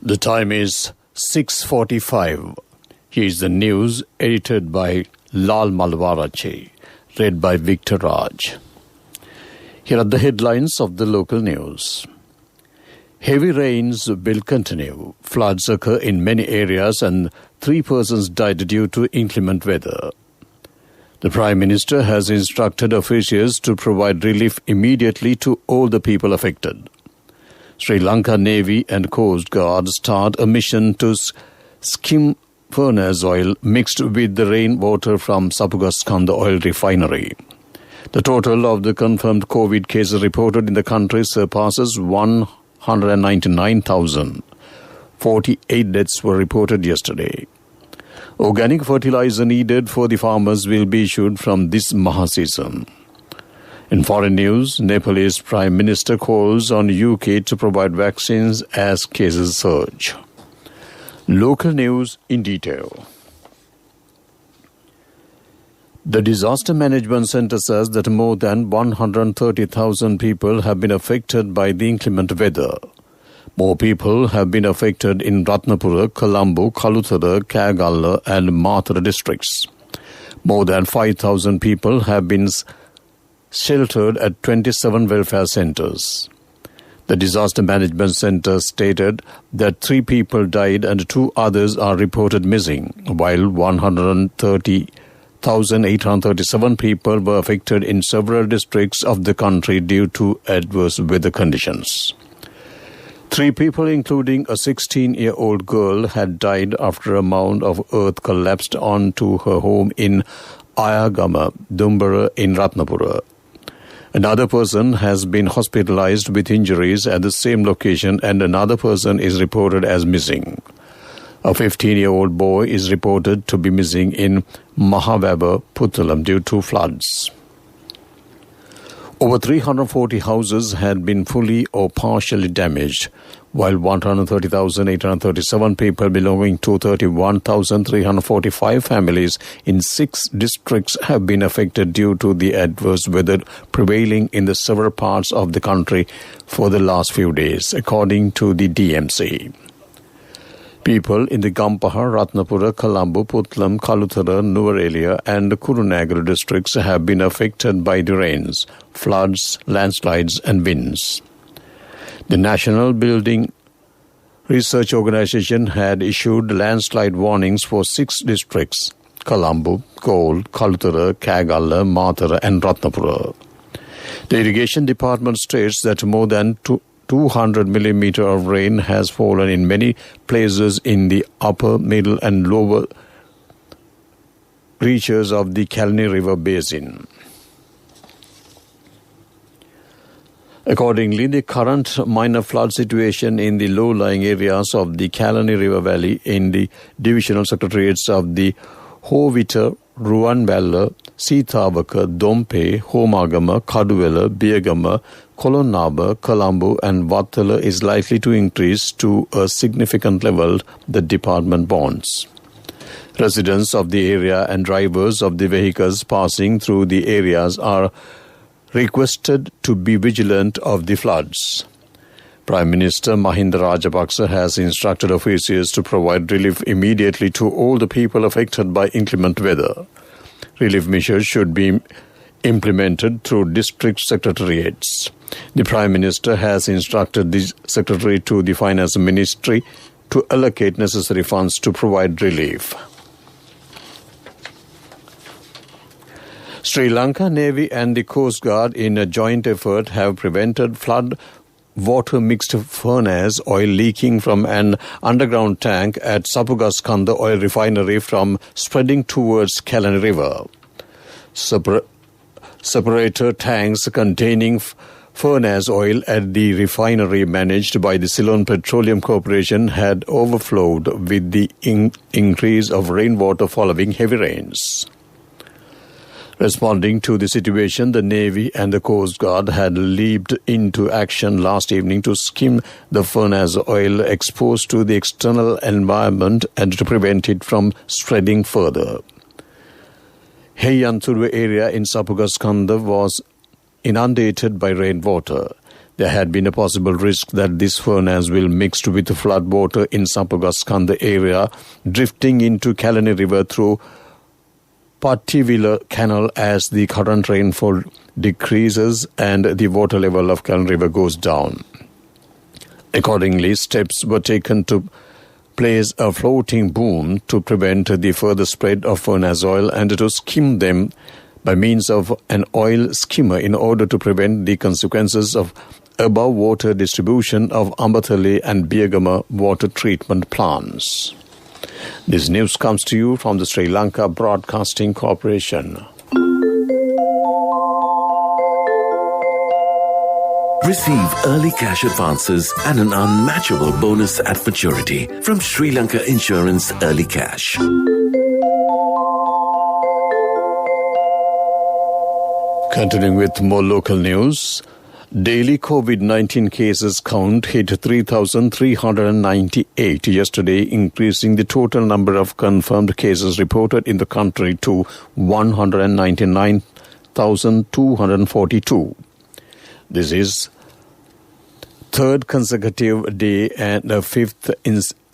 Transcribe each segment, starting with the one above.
The time is 6:45. Here is the news edited by Lal Malwarache, read by Victor Raj. Here are the headlines of the local news. Heavy rains will continue. Floods occur in many areas and 3 persons died due to inclement weather. The Prime Minister has instructed officials to provide relief immediately to all the people affected. Sri Lanka Navy and Coast Guard start a mission to skim furnace oil mixed with the rainwater from Sapugaskanda oil refinery. The total of the confirmed COVID cases reported in the country surpasses 199,000. 48 deaths were reported yesterday. Organic fertilizer needed for the farmers will be issued from this Maha season. In foreign news, Nepalese Prime Minister calls on UK to provide vaccines as cases surge. Local news in detail. The Disaster Management Centre says that more than 130,000 people have been affected by the inclement weather. More people have been affected in Ratnapura, Colombo, Kaluthara, Kagalla and Mathura districts. More than 5,000 people have been sheltered at 27 welfare centres. The Disaster Management Centre stated that 3 people died and 2 others are reported missing, while 130,837 people were affected in several districts of the country due to adverse weather conditions. 3 people, including a 16-year-old girl, had died after a mound of earth collapsed onto her home in Ayagama, Dumbara in Ratnapura. Another person has been hospitalized with injuries at the same location and another person is reported as missing. A 15-year-old boy is reported to be missing in Mahavaba, Puttalam due to floods. Over 340 houses had been fully or partially damaged, while 130,837 people belonging to 31,345 families in 6 districts have been affected due to the adverse weather prevailing in the several parts of the country for the last few days, according to the DMC. People in the Gampaha, Ratnapura, Colombo, Puttalam, Kaluthara, Nuwara and Kurunegala districts have been affected by the rains, floods, landslides and winds. The National Building Research Organisation had issued landslide warnings for 6 districts: Colombo, Galle, Kaluthara, Kagalla, Mathura and Ratnapura. The Irrigation Department states that more than 200 millimeter of rain has fallen in many places in the upper, middle and lower reaches of the Kalani River basin. Accordingly, the current minor flood situation in the low-lying areas of the Kalani River Valley in the divisional secretariats of the Hovita, Ruwanwala, Sitavaka, Dompe, Homagama, Kaduvela, Biyagama, Kolonaba, Colombo and Vattala is likely to increase to a significant level, the department warns. Residents of the area and drivers of the vehicles passing through the areas are requested to be vigilant of the floods. Prime Minister Mahinda Rajapaksa has instructed officials to provide relief immediately to all the people affected by inclement weather. Relief measures should be implemented through district secretariats. The Prime Minister has instructed the Secretary to the Finance Ministry to allocate necessary funds to provide relief. Sri Lanka Navy and the Coast Guard in a joint effort have prevented flood water mixed furnace oil leaking from an underground tank at Sapugaskanda oil refinery from spreading towards Kalani River. Separator tanks containing furnace oil at the refinery managed by the Ceylon Petroleum Corporation had overflowed with the increase of rainwater following heavy rains. Responding to the situation, the Navy and the Coast Guard had leaped into action last evening to skim the furnace oil exposed to the external environment and to prevent it from spreading further. Heyanthuru area in Sapugaskanda was inundated by rainwater. There had been a possible risk that this furnace will mix with floodwater in Sampagaskanda area, drifting into Kalani River through Pattivila Canal as the current rainfall decreases and the water level of Kalani River goes down. Accordingly, steps were taken to place a floating boom to prevent the further spread of furnace oil and to skim them by means of an oil skimmer in order to prevent the consequences of above water distribution of Ambatali and Biagama water treatment plants. This news comes to you from the Sri Lanka Broadcasting Corporation. Receive early cash advances and an unmatchable bonus at maturity from Sri Lanka Insurance Early Cash. Continuing with more local news, daily COVID-19 cases count hit 3,398 yesterday, increasing the total number of confirmed cases reported in the country to 199,242. This is third consecutive day and a fifth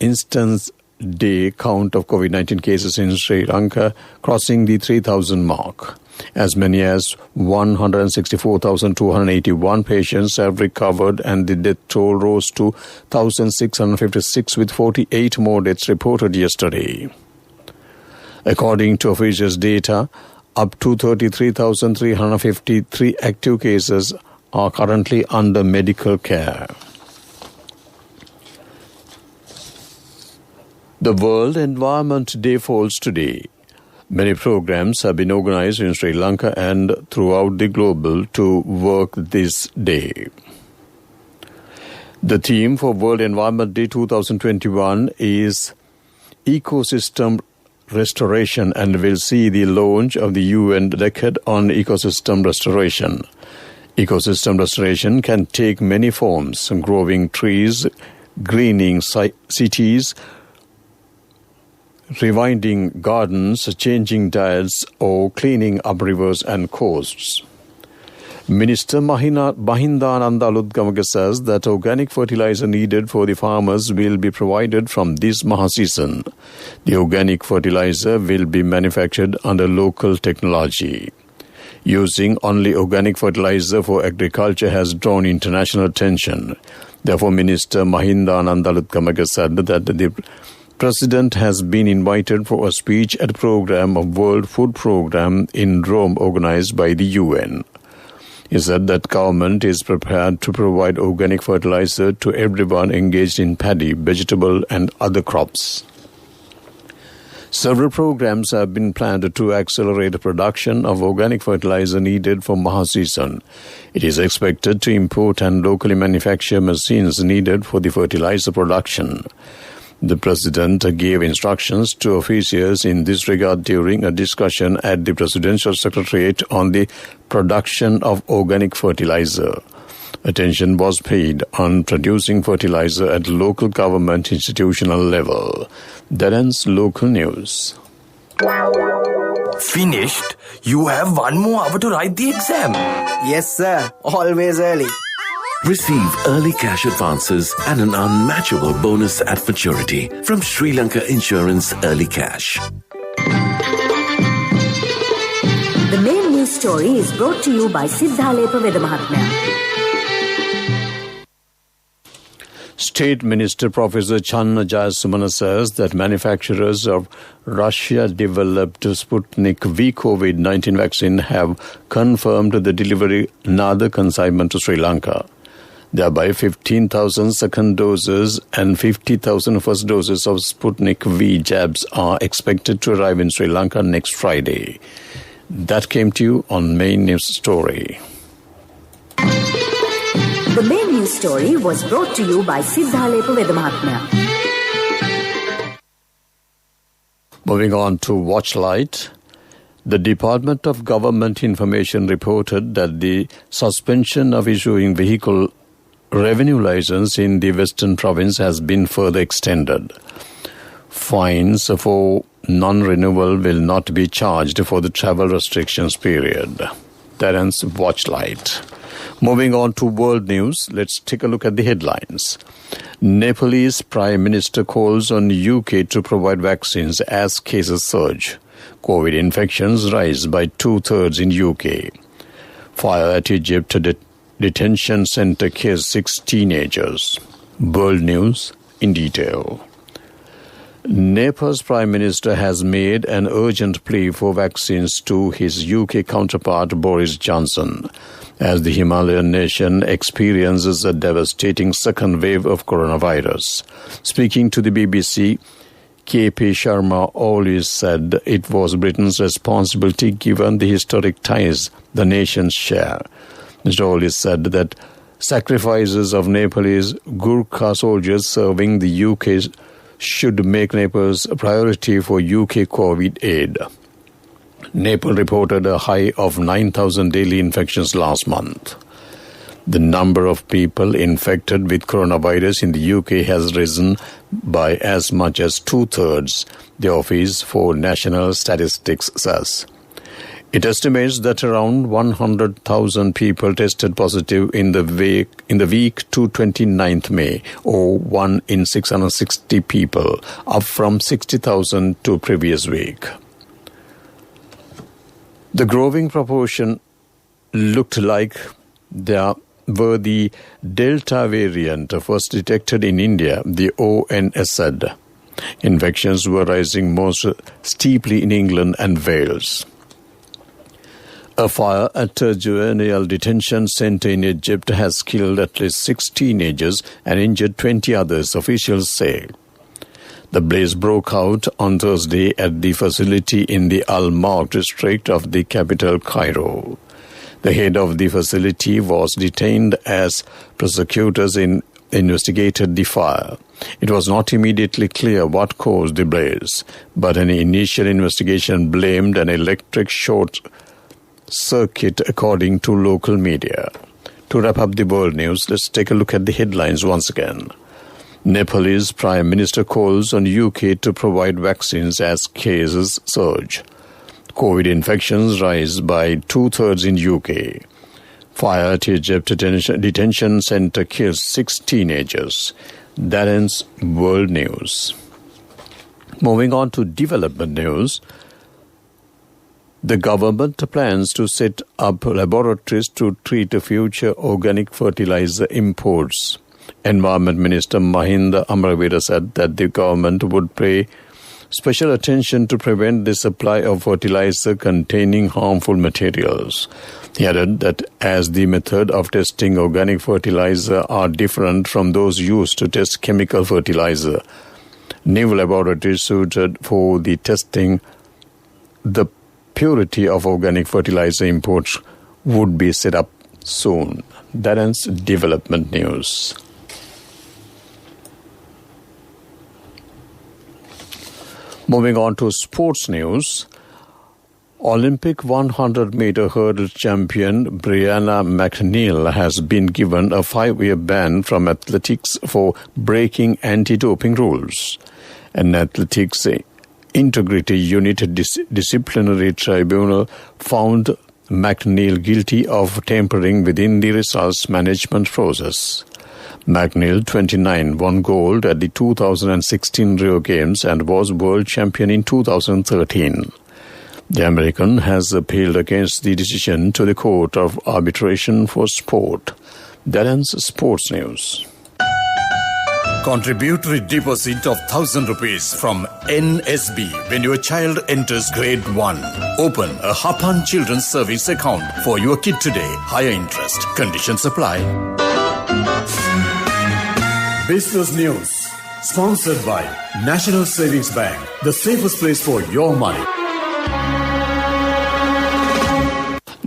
instance day count of COVID-19 cases in Sri Lanka, crossing the 3,000 mark. As many as 164,281 patients have recovered and the death toll rose to 1,656 with 48 more deaths reported yesterday. According to officials' data, up to 33,353 active cases are currently under medical care. The World Environment Day falls today. Many programs have been organized in Sri Lanka and throughout the globe to work this day. The theme for World Environment Day 2021 is Ecosystem Restoration and will see the launch of the UN Decade on Ecosystem Restoration. Ecosystem restoration can take many forms: growing trees, greening cities, rewinding gardens, changing diets, or cleaning up rivers and coasts. Minister Mahindananda Ludgamaga says that organic fertilizer needed for the farmers will be provided from this Maha season. The organic fertilizer will be manufactured under local technology. Using only organic fertilizer for agriculture has drawn international attention. Therefore, Minister Mahindananda Ludgamaga said that the President has been invited for a speech at a program of World Food Programme in Rome organized by the UN. He said that government is prepared to provide organic fertilizer to everyone engaged in paddy, vegetable and other crops. Several programs have been planned to accelerate the production of organic fertilizer needed for Maha season. It is expected to import and locally manufacture machines needed for the fertilizer production. The President gave instructions to officials in this regard during a discussion at the Presidential Secretariat on the production of organic fertilizer. Attention was paid on producing fertilizer at local government institutional level. That ends local news. Finished? You have 1 more hour to write the exam. Yes, sir. Always early. Receive early cash advances and an unmatchable bonus at maturity from Sri Lanka Insurance Early Cash. The main news story is brought to you by Siddhalepa Vedamahatmya. State Minister Professor Channa Jayasumana says that manufacturers of Russia-developed Sputnik V COVID-19 vaccine have confirmed the delivery another consignment to Sri Lanka. Thereby, 15,000 second doses and 50,000 first doses of Sputnik V jabs are expected to arrive in Sri Lanka next Friday. That came to you on Main News Story. The main news story was brought to you by Siddhalepa Vedamahatmya. Moving on to Watchlight. The Department of Government Information reported that the suspension of issuing vehicle revenue license in the Western Province has been further extended. Fines for non-renewal will not be charged for the travel restrictions period. That ends Watchlight. Moving on to world news, let's take a look at the headlines. Nepalese Prime Minister calls on UK to provide vaccines as cases surge. COVID infections rise by 2/3 in UK. Fire at Egypt detention centre kills 6 teenagers. World news in detail. Nepal's Prime Minister has made an urgent plea for vaccines to his UK counterpart Boris Johnson, as the Himalayan nation experiences a devastating second wave of coronavirus. Speaking to the BBC, KP Sharma always said it was Britain's responsibility given the historic ties the nations share. Mr. Ollis said that sacrifices of Nepalese Gurkha soldiers serving the UK should make Nepal's a priority for UK COVID aid. Nepal reported a high of 9,000 daily infections last month. The number of people infected with coronavirus in the UK has risen by as much as 2/3, the Office for National Statistics says. It estimates that around 100,000 people tested positive in the week to 29th May, or 1 in 660 people, up from 60,000 to previous week. The growing proportion looked like there were the Delta variant first detected in India, the ONS said. Infections were rising most steeply in England and Wales. A fire at a juvenile detention center in Egypt has killed at least 6 teenagers and injured 20 others, officials say. The blaze broke out on Thursday at the facility in the Al-Marq district of the capital, Cairo. The head of the facility was detained as prosecutors investigated the fire. It was not immediately clear what caused the blaze, but an initial investigation blamed an electric short circuit according to local media. To wrap up the world news, let's take a look at the headlines once again. Nepalese Prime Minister calls on UK to provide vaccines as cases surge. COVID infections rise by 2/3 in UK. Fire at Egypt detention centre kills 6 teenagers. That ends world news. Moving on to development news. The government plans to set up laboratories to treat future organic fertilizer imports. Environment Minister Mahinda Amravira said that the government would pay special attention to prevent the supply of fertilizer containing harmful materials. He added that as the method of testing organic fertilizer are different from those used to test chemical fertilizer, new laboratories suited for the testing the purity of organic fertilizer imports would be set up soon. That ends development news. Moving on to sports news. Olympic 100-meter hurdle champion Brianna McNeil has been given a 5-year ban from athletics for breaking anti-doping rules. An athletics integrity unit disciplinary tribunal found McNeil guilty of tampering within the results management process. McNeil, 29, won gold at the 2016 Rio Games and was world champion in 2013. The American has appealed against the decision to the Court of Arbitration for Sport. That ends sports news. Contributory deposit of 1,000 rupees from NSB when your child enters grade 1. Open a Hapan Children's Savings account for your kid today. Higher interest. Conditions apply. Business News. Sponsored by National Savings Bank. The safest place for your money.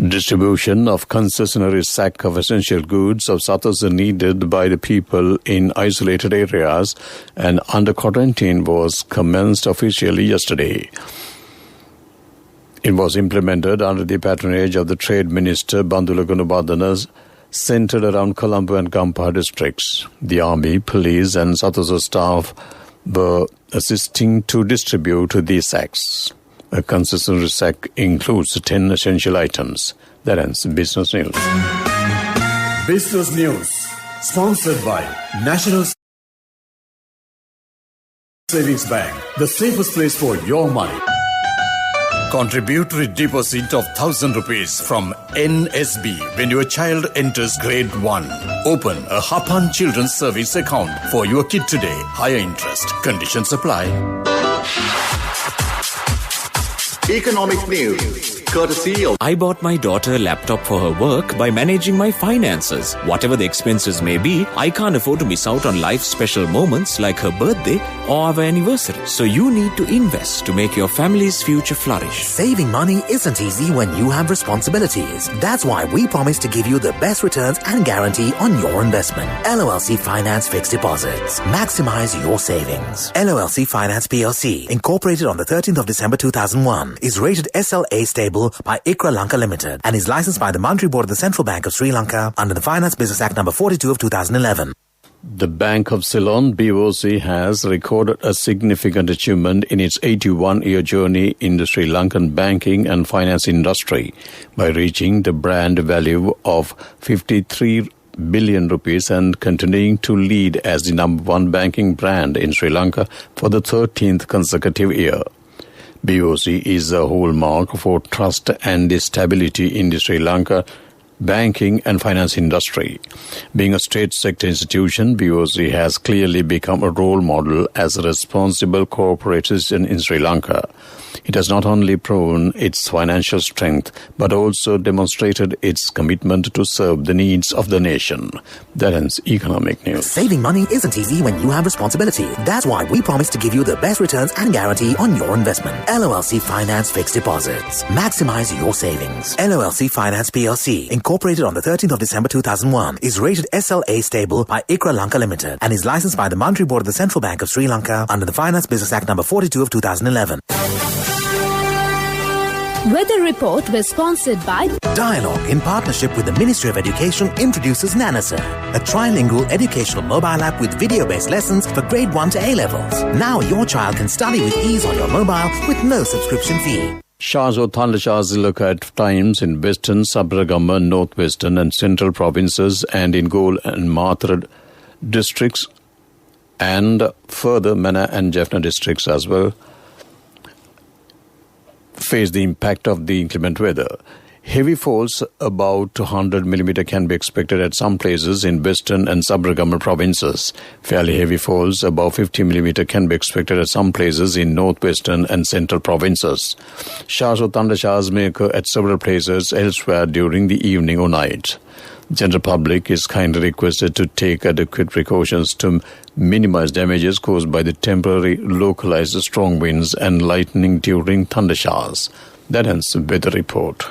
Distribution of concessionary sack of essential goods of satas needed by the people in isolated areas and under quarantine was commenced officially yesterday. It was implemented under the patronage of the Trade Minister Bandula Gunubadana, centered around Colombo and Kampar districts. The army, police and Satasa staff were assisting to distribute these sacks. A concessionary sack includes 10 essential items. That ends business news. Business News, sponsored by National Savings Bank, the safest place for your money. Contributory deposit of 1,000 rupees from NSB when your child enters grade 1. Open a Hapan Children's Service account for your kid today. Higher interest. Conditions apply. Economic news, courtesy of... I bought my daughter a laptop for her work by managing my finances. Whatever the expenses may be, I can't afford to miss out on life's special moments like her birthday or our anniversary. So you need to invest to make your family's future flourish. Saving money isn't easy when you have responsibilities. That's why we promise to give you the best returns and guarantee on your investment. LOLC Finance Fixed Deposits. Maximize your savings. LOLC Finance PLC, incorporated on the 13th of December 2001, is rated SLA stable by ICRA Lanka Limited and is licensed by the Monetary Board of the Central Bank of Sri Lanka under the Finance Business Act number 42 of 2011. The Bank of Ceylon, BOC, has recorded a significant achievement in its 81-year journey in the Sri Lankan banking and finance industry by reaching the brand value of 53 billion rupees and continuing to lead as the number one banking brand in Sri Lanka for the 13th consecutive year. BOC is a hallmark for trust and stability in the Sri Lanka banking and finance industry. Being a state sector institution, BOC has clearly become a role model as a responsible corporate citizen in Sri Lanka. It has not only proven its financial strength, but also demonstrated its commitment to serve the needs of the nation. That ends Economic News. Saving money isn't easy when you have responsibility. That's why we promise to give you the best returns and guarantee on your investment. LOLC Finance Fixed Deposits. Maximize your savings. LOLC Finance PLC, incorporated on the 13th of December 2001, is rated SLA stable by ICRA Lanka Limited and is licensed by the Monetary Board of the Central Bank of Sri Lanka under the Finance Business Act number 42 of 2011. Weather Report was sponsored by Dialogue, in partnership with the Ministry of Education, introduces Nanasa, a trilingual educational mobile app with video-based lessons for grade 1 to A-levels. Now your child can study with ease on your mobile with no subscription fee. Showers or thundershowers look at times in western, Sabaragama, northwestern and central provinces and in Gol and Mathura districts and further Mana and Jaffna districts as well face the impact of the inclement weather. Heavy falls about 200 mm can be expected at some places in western and Sabaragama provinces. Fairly heavy falls above 50 mm can be expected at some places in northwestern and central provinces. Showers or thundershowers may occur at several places elsewhere during the evening or night. General public is kindly requested to take adequate precautions to minimize damages caused by the temporary localized strong winds and lightning during thundershowers. That ends the weather report.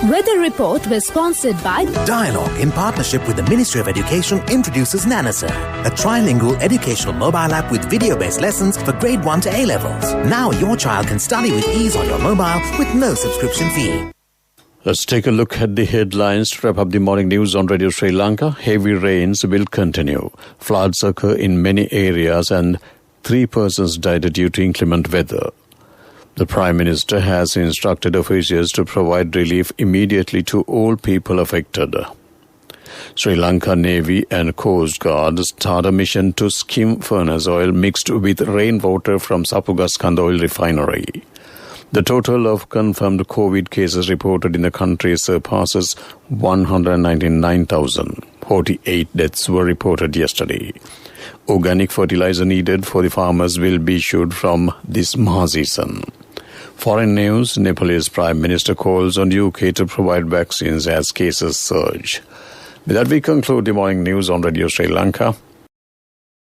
Weather Report was sponsored by Dialogue, in partnership with the Ministry of Education, introduces Nanasa, a trilingual educational mobile app with video-based lessons for grade 1 to A-levels. Now your child can study with ease on your mobile with no subscription fee. Let's take a look at the headlines to wrap up the morning news on Radio Sri Lanka. Heavy rains will continue. Floods occur in many areas and 3 persons died due to inclement weather. The Prime Minister has instructed officials to provide relief immediately to all people affected. Sri Lanka Navy and Coast Guard start a mission to skim furnace oil mixed with rainwater from Sapugaskanda oil refinery. The total of confirmed COVID cases reported in the country surpasses 199,000. 48 deaths were reported yesterday. Organic fertilizer needed for the farmers will be issued from this Maha season. Foreign news, Nepalese Prime Minister calls on UK to provide vaccines as cases surge. With that, we conclude the morning news on Radio Sri Lanka.